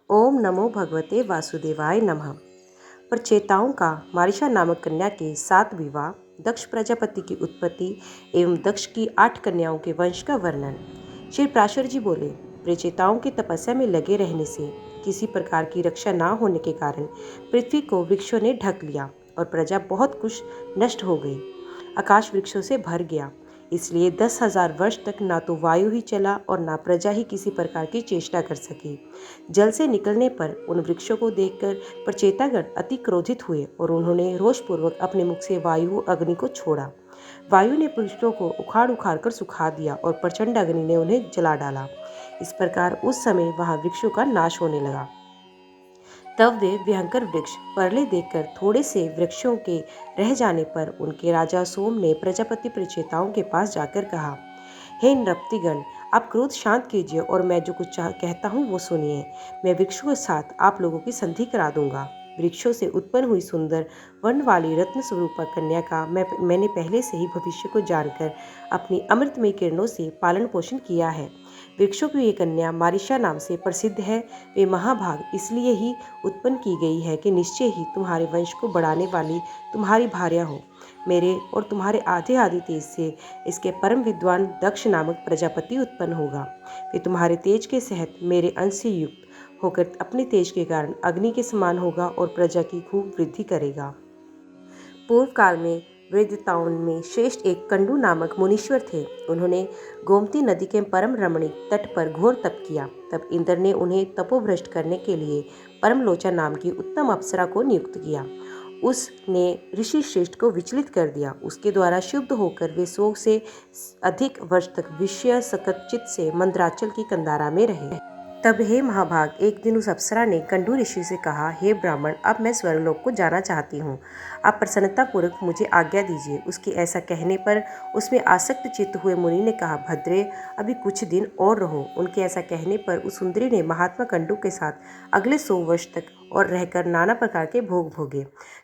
ओम नमो भगवते वासुदेवाय नमः। प्रचेताओं का मारिशा नामक कन्या के 7 विवाह, दक्ष प्रजापति की उत्पत्ति एवं दक्ष की 8 कन्याओं के वंश का वर्णन। श्री पराशर जी बोले, प्रचेताओं की तपस्या में लगे रहने से किसी प्रकार की रक्षा न होने के कारण पृथ्वी को वृक्षों ने ढक लिया और प्रजा बहुत कुछ नष्ट हो गई। आकाश वृक्षों से भर गया, इसलिए 10,000 वर्ष तक ना तो वायु ही चला और ना प्रजा ही किसी प्रकार की चेष्टा कर सकी। जल से निकलने पर उन वृक्षों को देखकर प्रचेतागण अति क्रोधित हुए और उन्होंने रोषपूर्वक अपने मुख से वायु अग्नि को छोड़ा। वायु ने वृक्षों को उखाड़ उखाड़ कर सुखा दिया और प्रचंड अग्नि ने उन्हें जला डाला। इस प्रकार उस समय वहां वृक्षों का नाश होने लगा। तब वे भयंकर वृक्ष परले देखकर थोड़े से वृक्षों के रह जाने पर उनके राजा सोम ने प्रजापति प्रचेताओं के पास जाकर कहा, हे नृपतिगण, आप क्रोध शांत कीजिए और मैं जो कुछ कहता हूँ वो सुनिए। मैं वृक्षों के साथ आप लोगों की संधि करा दूंगा। वृक्षों से उत्पन्न हुई सुंदर वर्ण वाली रत्न स्वरूपा कन्या का मैंने पहले से ही भविष्य को जानकर अपनी अमृतमय किरणों से पालन पोषण किया है। वृक्षों की ये कन्या मारिशा नाम से प्रसिद्ध है। वे महाभाग इसलिए ही उत्पन्न की गई है कि निश्चय ही तुम्हारे वंश को बढ़ाने वाली तुम्हारी भार्या हो। मेरे और तुम्हारे आधे आदि तेज से इसके परम विद्वान दक्ष नामक प्रजापति उत्पन्न होगा। वे तुम्हारे तेज के सहित मेरे अंश से युक्त होकर अपने तेज के कारण अग्नि के समान होगा और प्रजा की खूब वृद्धि करेगा। पूर्व काल में वेदताओं में श्रेष्ठ एक कंडू नामक मुनीश्वर थे। उन्होंने गोमती नदी के परम रमणीक तट पर घोर तप किया। तब इंद्र ने उन्हें तपोभ्रष्ट करने के लिए परमलोचा नाम की उत्तम अप्सरा को नियुक्त किया। उसने ऋषि श्रेष्ठ को विचलित कर दिया। उसके द्वारा शुद्ध होकर वे 100 से अधिक वर्ष तक विषय सकत चित्त से मंदराचल की कंदारा में रहे। तब हे महाभाग, एक दिन उस अप्सरा ने कंडू ऋषि से कहा, हे ब्राह्मण, अब मैं स्वर्गलोक को जाना चाहती हूँ। आप प्रसन्नतापूर्वक मुझे आज्ञा दीजिए। उसके ऐसा कहने पर उसमें आसक्त चित्त हुए मुनि ने कहा, भद्रे, अभी कुछ दिन और रहो। उनके ऐसा कहने पर उस सुंदरी ने महात्मा कंडू के साथ अगले 100 वर्ष तक और रहकर नाना प्रकार के भोग भोगे।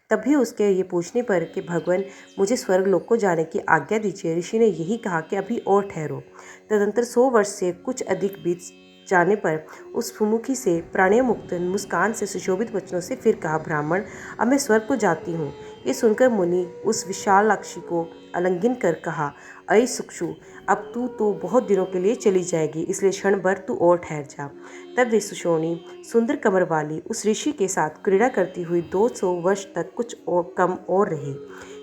तभी उसके ये पूछने पर कि भगवान, मुझे स्वर्गलोक को जाने की आज्ञा दीजिए, ऋषि ने यही कहा कि अभी और ठहरो। तदंतर 100 वर्ष से कुछ अधिक बीत जाने पर उस सुमुखी से प्राणियों मुक्त मुस्कान से सुशोभित वचनों से फिर कहा, ब्राह्मण, अब मैं स्वर्ग को जाती हूँ। ये सुनकर मुनि उस विशालाक्षी को आलिंगन कर कहा, अय सुक्षु, अब तू तो बहुत दिनों के लिए चली जाएगी, इसलिए क्षण भर तू और ठहर जा। तब वे सुशोणी सुंदर कमर वाली उस ऋषि के साथ क्रीड़ा करती हुई 200 वर्ष तक कुछ और कम और रही।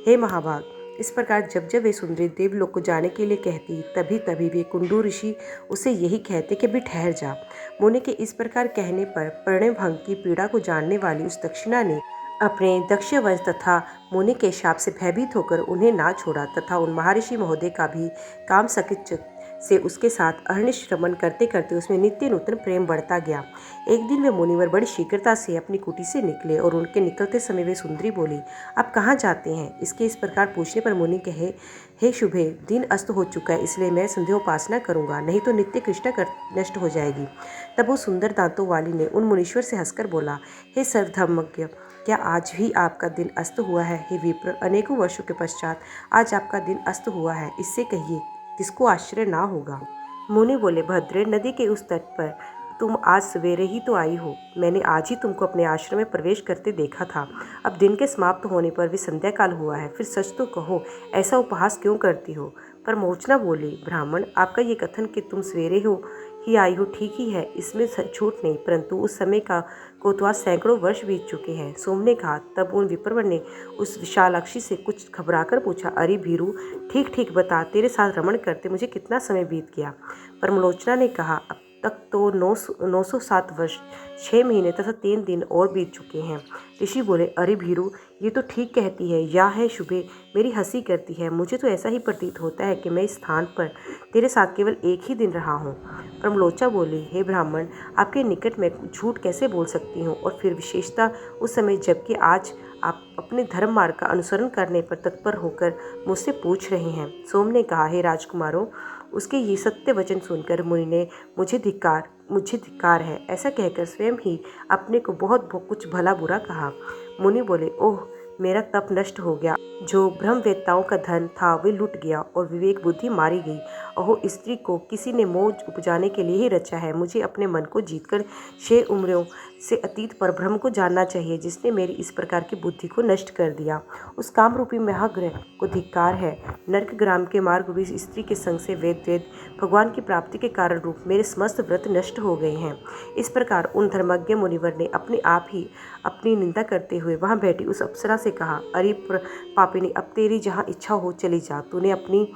हे महाभाग, इस प्रकार जब जब वे सुंदरी देवलोक को जाने के लिए कहती, तभी तभी वे कुंडू ऋषि उसे यही कहते कि भी ठहर जा। मुनि के इस प्रकार कहने पर प्रणय भंग की पीड़ा को जानने वाली उस दक्षिणा ने अपने दक्ष वंश तथा मुनि के शाप से भयभीत होकर उन्हें ना छोड़ा तथा उन महर्षि महोदय का भी काम सकित से उसके साथ अहर्निश रमन करते करते उसमें नित्य नूतन प्रेम बढ़ता गया। एक दिन वे मुनिवर बड़ी शीघ्रता से अपनी कुटी से निकले और उनके निकलते समय वे सुंदरी बोली, आप कहाँ जाते हैं? इसके इस प्रकार पूछने पर मुनि कहे, हे शुभे, दिन अस्त हो चुका है, इसलिए मैं संध्योपासना करूंगा, नहीं तो नित्य कृष्णा नष्ट हो जाएगी। तब वो सुंदर दांतों वाली ने उन मुनीश्वर से हंसकर बोला, हे सर्वधर्मज्ञ, क्या आज ही आपका दिन अस्त हुआ है? हे विप्र, अनेकों वर्षों के पश्चात आज आपका दिन अस्त हुआ है, इससे कहिए किसको आश्चर्य ना होगा। मुनि बोले, भद्रे, नदी के उस तट पर तुम आज सवेरे ही तो आई हो। मैंने आज ही तुमको अपने आश्रम में प्रवेश करते देखा था। अब दिन के समाप्त होने पर भी संध्या काल हुआ है, फिर सच तो कहो, ऐसा उपहास क्यों करती हो? पर मोचना बोली, ब्राह्मण, आपका ये कथन कि तुम सवेरे ही आई हो ठीक ही है, इसमें छूट नहीं, परंतु उस समय को तो आज सैकड़ों वर्ष बीत चुके हैं। सोम ने कहा। तब उन विप्रवर ने उस विशालाक्षी से कुछ घबराकर पूछा, अरे भीरू, ठीक ठीक बता, तेरे साथ रमण करते मुझे कितना समय बीत गया? परमलोचना ने कहा, अब तक तो 907 वर्ष 6 महीने तथा 3 दिन और बीत चुके हैं। ऋषि बोले, अरे भीरू, ये तो ठीक कहती है, या है शुभे, मेरी हंसी करती है। मुझे तो ऐसा ही प्रतीत होता है कि मैं इस स्थान पर तेरे साथ केवल एक ही दिन रहा हूँ। परमलोचा बोली, हे ब्राह्मण, आपके निकट मैं झूठ कैसे बोल सकती हूँ, और फिर विशेषता उस समय जबकि आज आप अपने धर्म मार्ग का अनुसरण करने पर तत्पर होकर मुझसे पूछ रहे हैं। सोम ने कहा, हे राजकुमारों, उसके ये सत्य वचन सुनकर मुनि ने मुझे धिक्कार है ऐसा कहकर स्वयं ही अपने को बहुत कुछ भला बुरा कहा। मुनि बोले, ओह, मेरा तप नष्ट हो गया, जो ब्रह्मवेत्ताओं का धन था वे लुट गया और विवेक बुद्धि मारी गई। अहो, स्त्री को किसी ने मोह उपजाने के लिए ही रचा है। मुझे अपने मन को जीतकर 6 उम्रों से अतीत परब्रह्म को जानना चाहिए जिसने मेरी इस प्रकार की बुद्धि को नष्ट कर दिया। उस काम रूपी महाग्रह को धिक्कार है। नरक ग्राम के मार्ग रूपी स्त्री के संग से वेद भगवान की प्राप्ति के कारण रूप मेरे समस्त व्रत नष्ट हो गए हैं। इस प्रकार उन धर्मज्ञ मुनिवर ने अपने आप ही अपनी निंदा करते हुए वहां बैठी उस अप्सरा से कहा, अरे पापिनी, अब तेरी जहाँ इच्छा हो चली जा। तूने अपनी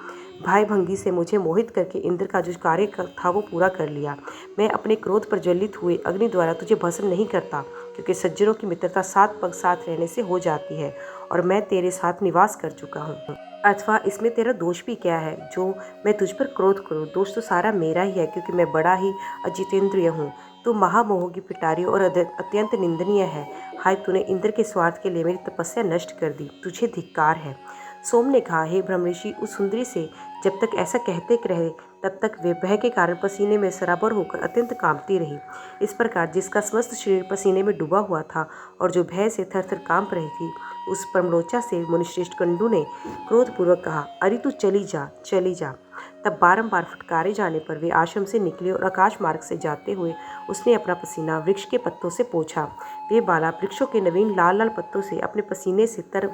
भाई भंगी से मुझे मोहित करके इंद्र का जो कार्य था वो पूरा कर लिया। मैं अपने क्रोध पर ज्वलित हुए अग्नि द्वारा तुझे भस्म नहीं करता, क्योंकि सज्जनों की मित्रता साथ पग साथ रहने से हो जाती है और मैं तेरे साथ निवास कर चुका हूँ। अथवा इसमें तेरा दोष भी क्या है जो मैं तुझ पर क्रोध करूँ? दोष तो सारा मेरा ही है, क्योंकि मैं बड़ा ही अजितेंद्रिय हूँ। तू महामोह की पिटारी और अत्यंत निंदनीय है। हाय, तूने इंद्र के स्वार्थ के लिए मेरी तपस्या नष्ट कर दी, तुझे धिक्कार है। सोम ने कहा, हे ब्रह्मऋषि, उस सुंदरी से जब तक ऐसा कहते रहे तब तक वे भय के कारण पसीने में सराबर होकर अत्यंत कांपती रही। इस प्रकार जिसका समस्त शरीर पसीने में डूबा हुआ था और जो भय से थर थर कांप रही थी, उस परमलोचा से मुनिश्रेष्ठ कंडू ने क्रोधपूर्वक कहा, अरे तू चली जा, चली जा। तब बारंबार फटकारे जाने पर वे आश्रम से निकले और आकाश मार्ग से जाते हुए उसने अपना पसीना वृक्ष के पत्तों से पोंछा। वे बाला वृक्षों के नवीन लाल लाल पत्तों से अपने पसीने से तर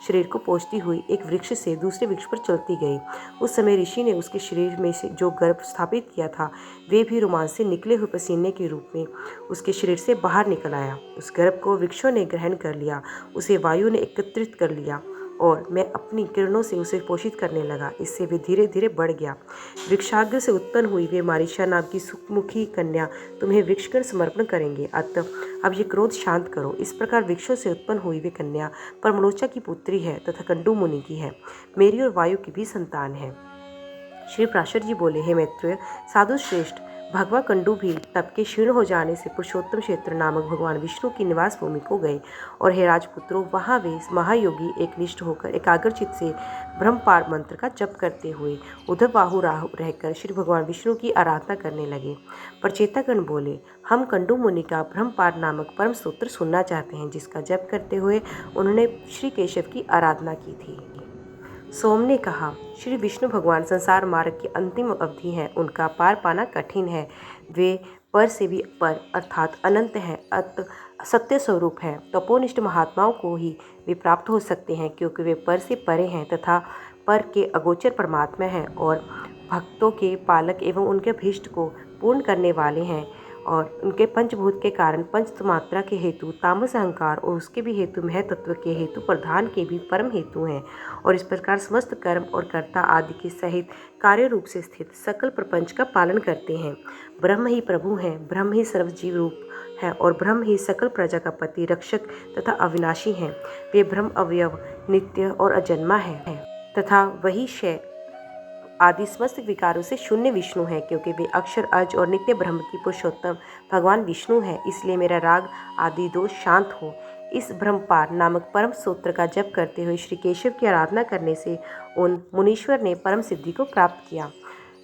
शरीर को पोंछती हुई एक वृक्ष से दूसरे वृक्ष पर चलती गई। उस समय ऋषि ने उसके शरीर में से जो गर्भ स्थापित किया था वे भी रोमांच से निकले हुए पसीने के रूप में उसके शरीर से बाहर निकल आया। उस गर्भ को वृक्षों ने ग्रहण कर लिया, उसे वायु ने एकत्रित कर लिया और मैं अपनी किरणों से उसे पोषित करने लगा। इससे वे धीरे धीरे बढ़ गया। वृक्षाग्र से उत्पन्न हुई वे मारीशा नाम की सुखमुखी कन्या तुम्हें वृक्षगण समर्पण करेंगे। अतः अब ये क्रोध शांत करो। इस प्रकार वृक्षों से उत्पन्न हुई वे कन्या परमलोचा की पुत्री है तथा कंडू मुनि की है, मेरी और वायु की भी संतान है। श्री पराशर जी बोले, हे मैत्रेय साधु श्रेष्ठ, भगवा कंडू भी तप के क्षीण हो जाने से पुरुषोत्तम क्षेत्र नामक भगवान विष्णु की निवास भूमि को गए और हे राजपुत्रों, वहाँ वे महायोगी एकनिष्ठ होकर एकाग्रचित से ब्रह्मपार मंत्र का जप करते हुए उधर बाहु रहकर श्री भगवान विष्णु की आराधना करने लगे। प्रचेतागण बोले, हम कंडू मुनि का ब्रह्मपार नामक परम सूत्र सुनना चाहते हैं, जिसका जप करते हुए उन्होंने श्री केशव की आराधना की थी। सोम ने कहा, श्री विष्णु भगवान संसार मार्ग की अंतिम अवधि हैं, उनका पार पाना कठिन है। वे पर से भी पर अर्थात अनंत हैं, सत्य स्वरूप हैं। तपोनिष्ठ महात्माओं को ही वे प्राप्त हो सकते हैं, क्योंकि वे पर से परे हैं तथा पर के अगोचर परमात्मा हैं और भक्तों के पालक एवं उनके अभीष्ट को पूर्ण करने वाले हैं और उनके पंचभूत के कारण पंच मात्रा के हेतु तामस अहंकार और उसके भी हेतु महतत्व के हेतु प्रधान के भी परम हेतु हैं और इस प्रकार समस्त कर्म और कर्ता आदि के सहित कार्य रूप से स्थित सकल प्रपंच का पालन करते हैं। ब्रह्म ही प्रभु हैं, ब्रह्म ही सर्वजीव रूप है और ब्रह्म ही सकल प्रजा का पति रक्षक तथा अविनाशी हैं। वे ब्रह्म अवयव नित्य और अजन्मा है तथा वही क्षय आदि समस्त विकारों से शून्य विष्णु है, क्योंकि वे अक्षर अज और नित्य ब्रह्म की पुरुषोत्तम भगवान विष्णु है। इसलिए मेरा राग आदि दोष शांत हो। इस ब्रह्मपार नामक परम सूत्र का जप करते हुए श्री केशव की आराधना करने से उन मुनीश्वर ने परम सिद्धि को प्राप्त किया।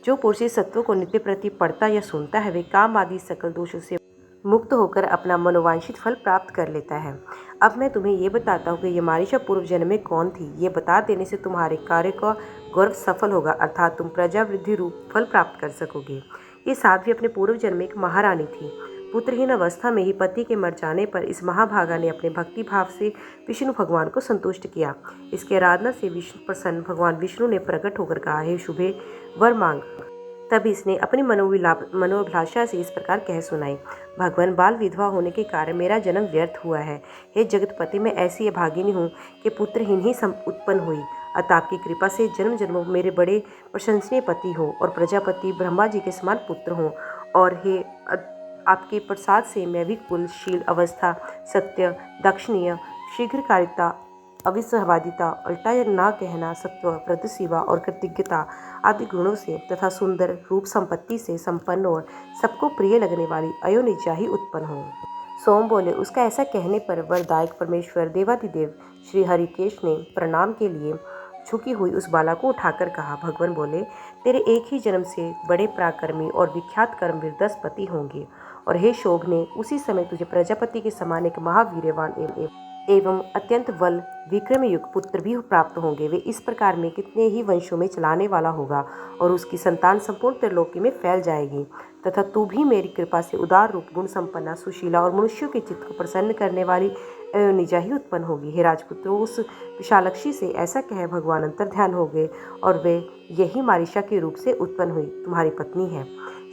जो पुरुष सत्वों को नित्य प्रति पढ़ता या सुनता है वे काम आदि सकल दोषों से मुक्त होकर अपना मनोवांछित फल प्राप्त कर लेता है। अब मैं तुम्हें ये बताता हूँ कि ये मारीशा पूर्व जन्म में कौन थी। ये बता देने से तुम्हारे कार्य का गौरव सफल होगा, अर्थात तुम प्रजा वृद्धि रूप फल प्राप्त कर सकोगे। ये साध्वी अपने पूर्व जन्म में एक महारानी थी। पुत्रहीन अवस्था में ही पति के मर जाने पर इस महाभागा ने अपने भक्ति भाव से विष्णु भगवान को संतुष्ट किया। इसके आराधना से विष्णु प्रसन्न भगवान विष्णु ने प्रकट होकर कहा, हे शुभे, वर मांग। तब इसने अपनी मनोभिलाषा से इस प्रकार कह सुनाई, भगवान, बाल विधवा होने के कारण मेरा जन्म व्यर्थ हुआ है। हे जगतपति, मैं ऐसी अभागिनी हूँ कि पुत्रहीन ही उत्पन्न हुई। अतः आपकी कृपा से जन्म जन्मों मेरे बड़े प्रशंसनीय पति हो और प्रजापति ब्रह्मा जी के समान पुत्र हों, और हे आपके प्रसाद से मैं भी कुलशील अवस्था, सत्य, दक्षिणीय, शीघ्रकारिता, अविसहवादिता, उल्टा या ना कहना, सत्व, वृद्ध सेवा और कृतज्ञता आदि गुणों से तथा सुंदर रूप संपत्ति से संपन्न और सबको प्रिय लगने वाली अयोनिजा ही उत्पन्न हो। सोम बोले, उसका ऐसा कहने पर वरदायक परमेश्वर देवादिदेव श्री हरिकेश ने प्रणाम के लिए झुकी हुई उस बाला को उठाकर कहा। भगवान बोले, तेरे एक ही जन्म से बड़े पराक्रमी और विख्यात कर्मवीर 10 पति होंगे और हे शोभने, उसी समय तुझे प्रजापति के समान एक महावीर्यवान एवं अत्यंत बल विक्रम युग पुत्र भी प्राप्त होंगे। वे इस प्रकार में कितने ही वंशों में चलाने वाला होगा और उसकी संतान संपूर्ण त्रिलोकी में फैल जाएगी। तथा तू भी मेरी कृपा से उदार रूप, गुण संपन्ना, सुशीला और मनुष्यों के चित्त को प्रसन्न करने वाली निजा ही उत्पन्न होगी। हे राजपुत्रों, उस विशालक्षी से ऐसा कह भगवान अंतर ध्यान हो गए और वे यही मारीशा के रूप से उत्पन्न हुई तुम्हारी पत्नी है।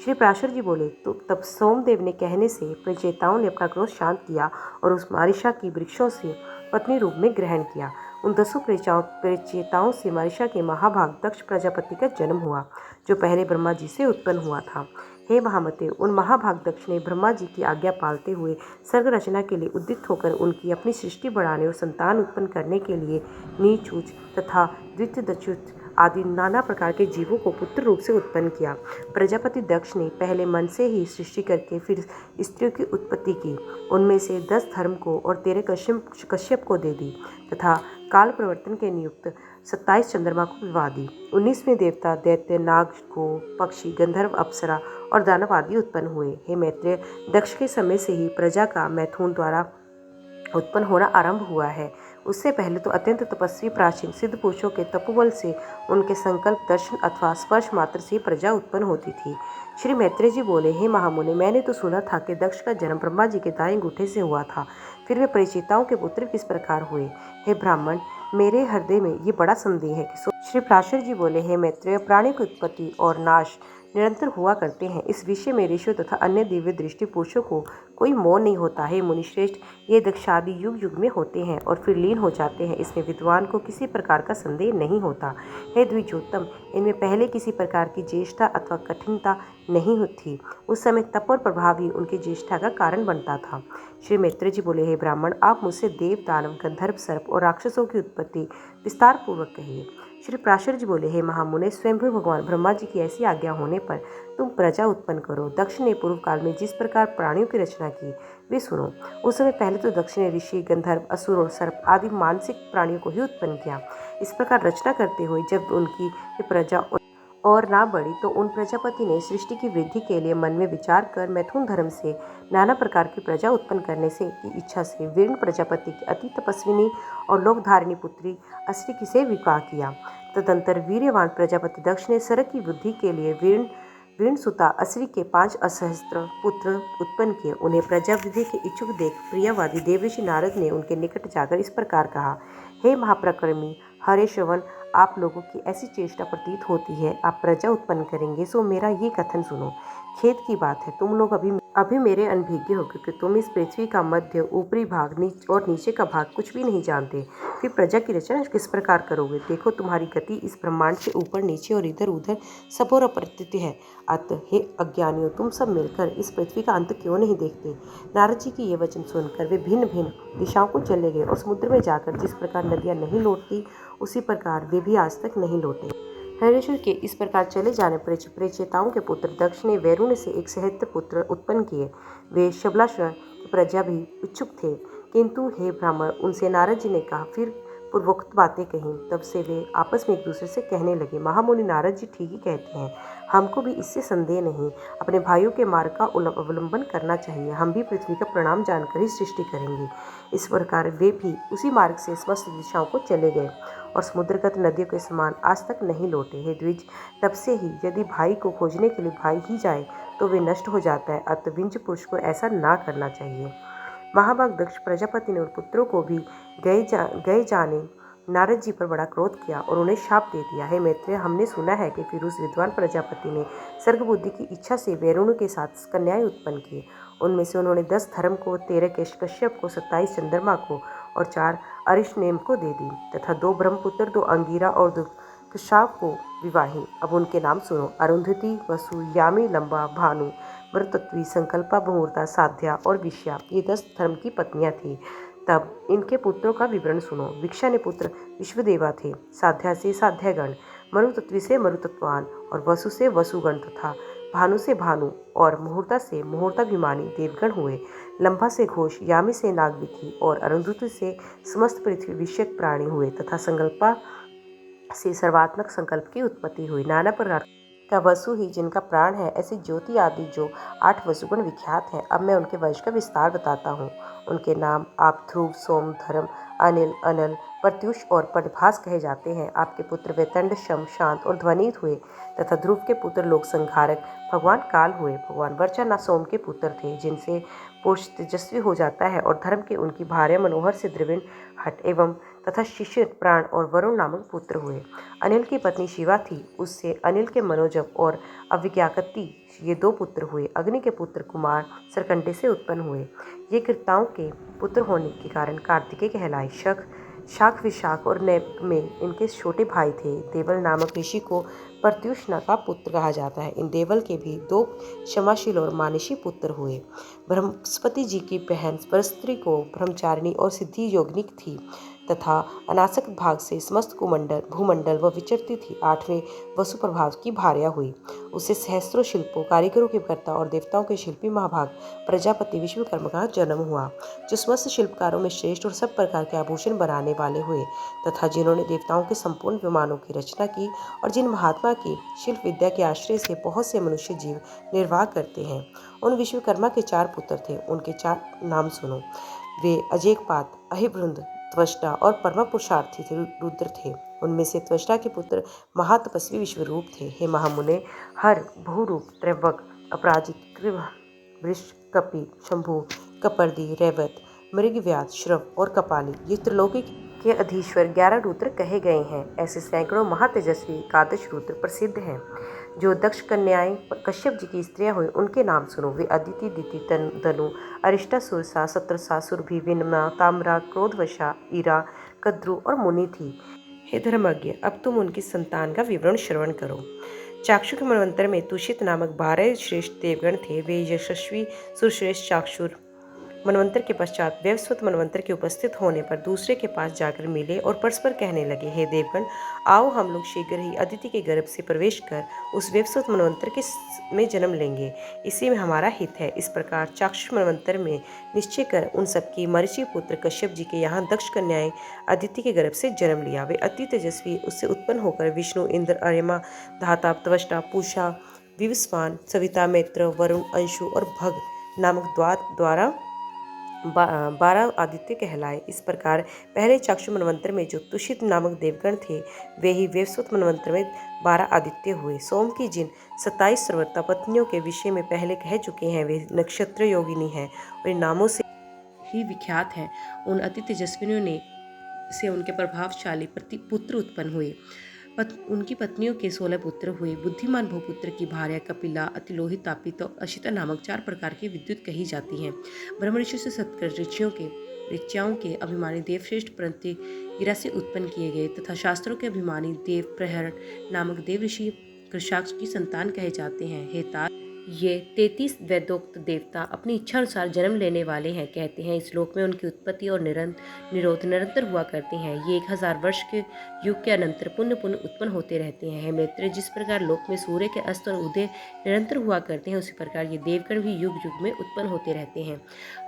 श्री पराशर जी बोले, तो तब सोमदेव ने कहने से प्रचेताओं ने अपना क्रोध शांत किया और उस मारीशा की वृक्षों से पत्नी रूप में ग्रहण किया। उन 10 प्रचेताओं से मारीशा के महाभाग दक्ष प्रजापति का जन्म हुआ, जो पहले ब्रह्मा जी से उत्पन्न हुआ था। हे महामते, उन महाभाग दक्ष ने ब्रह्मा जी की आज्ञा पालते हुए सर्ग रचना के लिए उद्युक्त होकर उनकी अपनी सृष्टि बढ़ाने और संतान उत्पन्न करने के लिए नीच ऊच तथा द्वितीय आदि नाना प्रकार के जीवों को पुत्र रूप से उत्पन्न किया। प्रजापति दक्ष ने पहले मन से ही सृष्टि करके फिर स्त्रियों की उत्पत्ति की। उनमें से 10 धर्म को और 13 कश्यप को दे दी तथा काल प्रवर्तन के नियुक्त 27 चंद्रमा को विवाह दी। 19वें देवता, दैत्य, नाग, गो, पक्षी, गंधर्व, अप्सरा और दानव आदि उत्पन्न हुए। हे मैत्रेय, दक्ष के समय से ही प्रजा का मैथुन द्वारा उत्पन्न होना आरंभ हुआ है। उससे पहले तो अत्यंत तपस्वी प्राचीन सिद्ध पुरुषों के तपोबल से, उनके संकल्प, दर्शन अथवा स्पर्श मात्र से प्रजा उत्पन्न होती थी। श्री मैत्रेय जी बोले, हे महामुनि, मैंने तो सुना था कि दक्ष का जन्म ब्रह्मा जी के दाएं अंगूठे से हुआ था। फिर वे परिचिताओं के पुत्र किस प्रकार हुए? हे ब्राह्मण, मेरे हृदय में ये बड़ा संदेह है कि श्री पराशर जी बोले, हे मैत्रेय, प्राणी की उत्पत्ति और नाश निरंतर हुआ करते हैं। इस विषय में ऋषियों तथा अन्य दिव्य दृष्टि पुरुषों को कोई मोह नहीं होता है। मुनिश्रेष्ठ, ये दक्षादि युग युग में होते हैं और फिर लीन हो जाते हैं, इसमें विद्वान को किसी प्रकार का संदेह नहीं होता। हे द्विजोत्तम, इनमें पहले किसी प्रकार की ज्येष्ठता अथवा कठिनता नहीं थी। उस समय तप और प्रभाव ही उनकी ज्येष्ठता का कारण बनता था। श्री मैत्रेय जी बोले, हे ब्राह्मण, आप मुझसे देव, दानव, गंधर्व, सर्प और राक्षसों की उत्पत्ति विस्तार पूर्वक कहिए। श्री पराशर जी बोले, हे महामुने, स्वयंभू भगवान ब्रह्मा जी की ऐसी आज्ञा होने पर तुम प्रजा उत्पन्न करो। दक्ष ने पूर्व काल में जिस प्रकार प्राणियों की रचना की वे सुनो। उस समय पहले तो दक्ष ने ऋषि, गंधर्व, असुर और सर्प आदि मानसिक प्राणियों को ही उत्पन्न किया। इस प्रकार रचना करते हुए जब उनकी प्रजा और ना बढ़ी तो उन प्रजापति ने सृष्टि की वृद्धि के लिए मन में विचार कर मैथुन धर्म से नाना प्रकार की प्रजा उत्पन्न करने से की इच्छा से वीर्ण प्रजापति की अति तपस्विनी और लोकधारिणी पुत्री अस्रिकी से विवाह किया। तदंतर वीर्यवान प्रजापति दक्ष ने सरक की वृद्धि के लिए वीर्ण सुता अस्री के 5 असहस्त्र पुत्र उत्पन्न किए। उन्हें प्रजा वृद्धि के इच्छुक देख प्रियवादी देवऋषि नारद ने उनके निकट जाकर इस प्रकार कहा, हे महाप्रक्रमी हरे श्रवण, आप लोगों की ऐसी चेष्टा प्रतीत होती है आप प्रजा उत्पन्न करेंगे, सो मेरा ये कथन सुनो। खेद की बात है, तुम लोग अभी मेरे अनभिज्ञ हो, क्योंकि तुम इस पृथ्वी का मध्य, ऊपरी भाग और नीचे का भाग कुछ भी नहीं जानते। फिर प्रजा की रचना किस प्रकार करोगे? देखो, तुम्हारी गति इस ब्रह्मांड से ऊपर नीचे और इधर उधर सब और अप्रत्यय है। अतः हे अज्ञानियों, तुम सब मिलकर इस पृथ्वी का अंत क्यों नहीं देखते? नारद जी की ये वचन सुनकर वे भिन्न भिन्न दिशाओं को चले गए और समुद्र में जाकर जिस प्रकार नदियाँ नहीं लौटती, उसी प्रकार वे भी आज तक नहीं लौटे। हरेश्वर के इस प्रकार चले जाने पर प्रचेताओं के पुत्र दक्ष ने वैरुण से एक सहस्त्र पुत्र उत्पन्न किए। वे शबलाश्वर की प्रजा भी इच्छुक थे, किंतु हे ब्राह्मण, उनसे नारद जी ने कहा फिर पूर्वोक्त बातें कहीं। तब से वे आपस में एक दूसरे से कहने लगे, महामुनि नारद जी ठीक ही कहते हैं, हमको भी इससे संदेह नहीं, अपने भाइयों के मार्ग का अवलंबन करना चाहिए। हम भी पृथ्वी का प्रणाम जानकर ही सृष्टि करेंगे। इस प्रकार वे भी उसी मार्ग से समस्त दिशाओं को चले गए और समुद्रगत नदियों के समान आज तक नहीं लौटे। हे द्विज, तब से ही यदि भाई को खोजने के लिए भाई ही जाए तो वे नष्ट हो जाता है। अतः विंज पुरुष को ऐसा ना करना चाहिए। महाभाग दक्ष प्रजापति ने उन पुत्रों को भी गए जाने नारद जी पर बड़ा क्रोध किया और उन्हें शाप दे दिया। हे मैत्रेय, हमने सुना है कि फिर उस विद्वान प्रजापति ने सर्ग बुद्धि की इच्छा से वैरुण के साथ कन्याएं उत्पन्न की। उनमें से उन्होंने 10 धर्म को, 13 कश्यप को, 27 चंद्रमा को और 4 अरिष्नेम को दे दी तथा 2 ब्रह्मपुत्र, 2 अंगिरा और 2 कशाप को विवाही। अब उनके नाम सुनो। अरुंधति, वसु, यामी, लंबा, भानु, मरुतत्वी, संकल्पा, मुहूर्ता, साध्या और विश्या, ये 10 धर्म की पत्नियां थीं। तब इनके पुत्रों का विवरण सुनो। विक्षा ने पुत्र विश्वदेवा थे, साध्या से साध्यागण, मरुतत्वी से मरुतत्वान और वसु से वसुगण तथा भानु से भानु और मुहूर्ता से मुहूर्ताभिमानी देवगण हुए। लंबा से घोष, यामी से नागविकी और अरुंधति से समस्त पृथ्वी विषयक प्राणी हुए तथा संकल्पा से सर्वात्मक संकल्प की उत्पत्ति हुई। नाना प्रकार क्या वसु ही जिनका प्राण है, ऐसी ज्योति आदि जो 8 वसुगुण विख्यात हैं। अब मैं उनके वंश का विस्तार बताता हूँ। उनके नाम आप ध्रुव, सोम, धर्म, अनिल, अनल, प्रत्युष और पटभास कहे जाते हैं। आपके पुत्र वैतंड, शम, शांत और ध्वनित हुए तथा ध्रुव के पुत्र लोक संहारक भगवान काल हुए। भगवान वर्चा सोम के पुत्र थे, जिनसे पुरुष तेजस्वी हो जाता है, और धर्म के उनकी भार्या मनोहर से द्रविण हट एवं तथा शिशिर, प्राण और वरुण नामक पुत्र हुए। अनिल की पत्नी शिवा थी, उससे अनिल के मनोजव और अविज्ञाकति ये 2 पुत्र हुए। अग्नि के पुत्र कुमार सरकंडे से उत्पन्न हुए। ये कृताओं के पुत्र होने के कारण कार्तिकेय कहलाए। शाख, विशाख और नैप में इनके छोटे भाई थे। देवल नामक ऋषि को प्रत्युष्णा का पुत्र कहा जाता है। इन देवल के भी 2 क्षमाशील और मानसी पुत्र हुए। बृहस्पति जी की बहन परस्त्री को ब्रह्मचारिणी और सिद्धि योगिनी थी तथा अनासक्त भाग से समस्त भूमंडल व विचरती थी। 8वें वसु प्रभाव की भार्या हुई। उसे सहस्त्रों शिल्पों, कारीगरों के कर्ता और देवताओं के शिल्पी महाभाग प्रजापति विश्वकर्मा का जन्म हुआ, जो समस्त शिल्पकारों में श्रेष्ठ और सब प्रकार के आभूषण बनाने वाले हुए तथा जिन्होंने देवताओं के संपूर्ण विमानों की रचना की, और जिन महात्मा की शिल्प विद्या के आश्रय से बहुत से मनुष्य जीव निर्वाह करते हैं। उन विश्वकर्मा के 4 पुत्र थे। उनके 4 नाम सुनो। वे अजेकपात, अहिवृंद, त्वष्टा और परम पुरुषार्थी रुद्र थे। उनमें से त्वष्टा के पुत्र महातपस्वी विश्वरूप थे। हे महामुने, हर, बहुरूप, त्रैवक, अपराजित, कृभ, वृष, कपि, शंभु, कपर्दी, रैवत, मृगव्याध, श्रव और कपाली, ये त्रिलोकी के अधीश्वर 11 रुद्र कहे गए हैं। ऐसे सैकड़ों महातेजस्वी एकादश रुद्र प्रसिद्ध हैं। जो दक्ष कन्याएं कश्यप जी की स्त्रियां हुई, उनके नाम सुनो। वे अदिति, दिति, धनु, अरिष्टा, सुरसा, सत्रसा, सुरभि, विनमा, ताम्रा, क्रोधवशा, ईरा, कद्रु और मुनि थी। हे धर्मज्ञ, अब तुम उनकी संतान का विवरण श्रवण करो। चाक्षु के मनवंतर में तुषित नामक 12 श्रेष्ठ देवगण थे। वे यशस्वी सुरश्रेष्ठ चाक्षुर मनवंतर के पश्चात वैवस्वत मनवंतर के उपस्थित होने पर दूसरे के पास जाकर मिले और परस्पर कहने लगे, हे देवगण, आओ हम लोग शीघ्र ही अदिति के गर्भ से प्रवेश कर उस वैवस्वत मनवंतर में जन्म लेंगे। इसी में हमारा हित है। इस प्रकार चाक्षुष मनवंतर में निश्चय कर उन सबकी मरीचि पुत्र कश्यप जी के यहाँ दक्ष कन्याएं अदिति के गर्भ से जन्म लिया। वे अति तेजस्वी उससे उत्पन्न होकर विष्णु, इंद्र, अर्यमा, धाता, त्वष्टा, पूषा, विवस्वान, सविता, मैत्र, वरुण, अंशु और भग नामक द्वारा 12 आदित्य कहलाए। इस प्रकार पहले चाक्षु मनवंतर में जो तुषित नामक देवगण थे, वे ही वैवस्वत मनवंतर में 12 आदित्य हुए। सोम की जिन 27 सर्वता पत्नियों के विषय में पहले कह चुके हैं, वे नक्षत्र योगिनी हैं और इन नामों से ही विख्यात हैं। उन अति तेजस्विनियों ने से उनके प्रभावशाली पुत्र उत्पन्न हुए। उनकी पत्नियों के 16 पुत्र हुए। बुद्धिमान भूपुत्र की भार्या कपिला, अतिलोहित, तापित और अशिता नामक 4 प्रकार की विद्युत कही जाती हैं। ब्रह्म ऋषि से सत्कृत ऋचाओं के अभिमानी देवश्रेष्ठ प्रतिगिरा से उत्पन्न किए गए तथा शास्त्रों के अभिमानी देव प्रहर नामक देव ऋषि कृषाक्ष की संतान कहे जाते हैं। हे तात, ये 33 वेदोक्त देवता अपनी इच्छा अनुसार जन्म लेने वाले हैं। कहते हैं इस लोक में उनकी उत्पत्ति और निरोध निरंतर हुआ करते हैं। ये 1000 वर्ष के युग के अनंतर पुनः पुनः उत्पन्न होते रहते हैं। हे मित्र, जिस प्रकार लोक में सूर्य के अस्त और उदय निरंतर हुआ करते हैं, उसी प्रकार ये देवगण भी युग युग में उत्पन्न होते रहते हैं।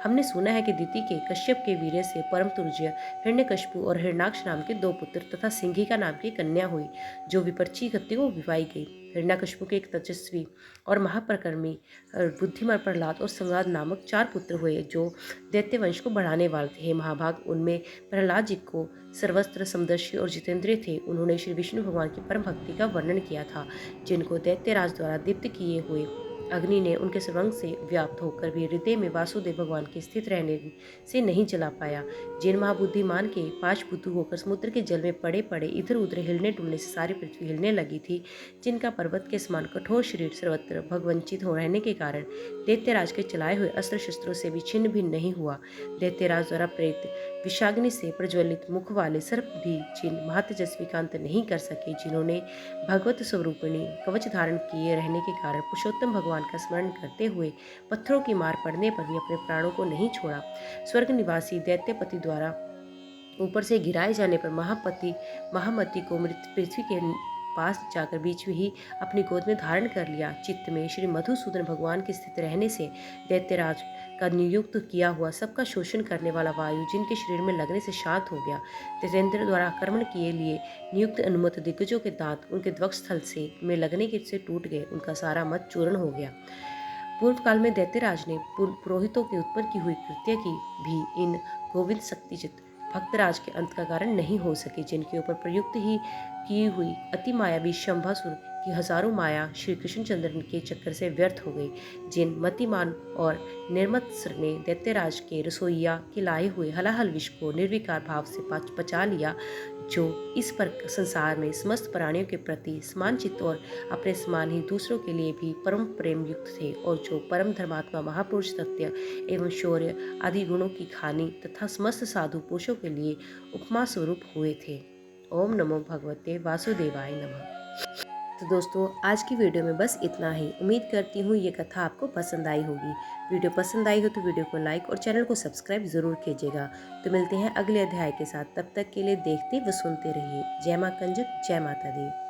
हमने सुना है कि दिति के कश्यप के वीर्य से परम तुर्य, हिरण्यकशिपु और हिरण्याक्ष नाम के 2 पुत्र तथा सिंहिका नाम की कन्या हुई, जो विपरची गति को विवाही गई। हिरण्याकशिपु के एक तेजस्वी और महापराक्रमी बुद्धिमान प्रहलाद और संवाद नामक 4 पुत्र हुए, जो दैत्य वंश को बढ़ाने वाले थे। हे महाभाग, उनमें प्रहलाद जी को सर्वस्त्र, समदर्शी और जितेंद्रिय थे। उन्होंने श्री विष्णु भगवान की परम भक्ति का वर्णन किया था, जिनको दैत्यराज द्वारा दीप्त किए हुए अग्नि ने उनके सर्वांग से व्याप्त होकर भी हृदय में वासुदेव भगवान के स्थित रहने से नहीं जला पाया। जिन महाबुद्धिमान के 5 बुद्धू होकर समुद्र के जल में पड़े पड़े इधर उधर हिलने डुलने से सारी पृथ्वी हिलने लगी थी, जिनका पर्वत के समान कठोर शरीर सर्वत्र भगवंचित हो रहने के कारण दैत्यराज के चलाए हुए अस्त्र शस्त्रों से भी छिन्न भिन्न नहीं हुआ। दैत्यराज द्वारा प्रेरित विषाग्नि से प्रज्वलित मुख वाले सर्प भी जिन महातेजस्वी का अंत नहीं कर सके, जिन्होंने भगवत स्वरूपिणी कवच धारण किए रहने के कारण पुरुषोत्तम भगवान का स्मरण करते हुए पत्थरों की मार पड़ने पर भी अपने प्राणों को नहीं छोड़ा। स्वर्ग निवासी दैत्यपति द्वारा ऊपर से गिराए जाने पर महामती को मृत पृथ्वी के पास जाकर बीच में ही अपनी गोद में धारण कर लिया। चित्त में श्री मधुसूदन भगवान के स्थित रहने से दैत्यराज का नियुक्त किया हुआ सबका शोषण करने वाला वायु जिनके शरीर में लगने से शांत हो गया। तेजेंद्र द्वारा आक्रमण के लिए नियुक्त अनुमत दिग्गजों के दांत उनके ध्वज स्थल में लगने के से टूट गए। उनका सारा मत चूर्ण हो गया। पूर्व काल में दैत्यराज ने पुरोहितों के उत्पन्न की हुई कृत्य की भी इन गोविंद शक्तिचित भक्तराज के अंत का कारण नहीं हो सके, जिनके ऊपर प्रयुक्त ही की हुई अति मायावी शंभासुर की हजारों माया श्री कृष्णचंद्र के चक्कर से व्यर्थ हो गई। जिन मतिमान और निर्मत्सर ने दैत्यराज के रसोइया के लाए हुए हलाहल विष को निर्विकार भाव से पचा लिया, जो इस पर संसार में समस्त प्राणियों के प्रति समान चित्त और अपने समान ही दूसरों के लिए भी परम प्रेम युक्त थे, और जो परम धर्मात्मा महापुरुष सत्य एवं शौर्य आदि गुणों की खानी तथा समस्त साधु पुरुषों के लिए उपमा स्वरूप हुए थे। ओम नमो भगवते वासुदेवाय नमः। तो दोस्तों, आज की वीडियो में बस इतना ही। उम्मीद करती हूँ ये कथा आपको पसंद आई होगी। वीडियो पसंद आई हो तो वीडियो को लाइक और चैनल को सब्सक्राइब जरूर कीजिएगा। तो मिलते हैं अगले अध्याय के साथ। तब तक के लिए देखते व सुनते रहिए। जय मां कंजक, जय माता दी।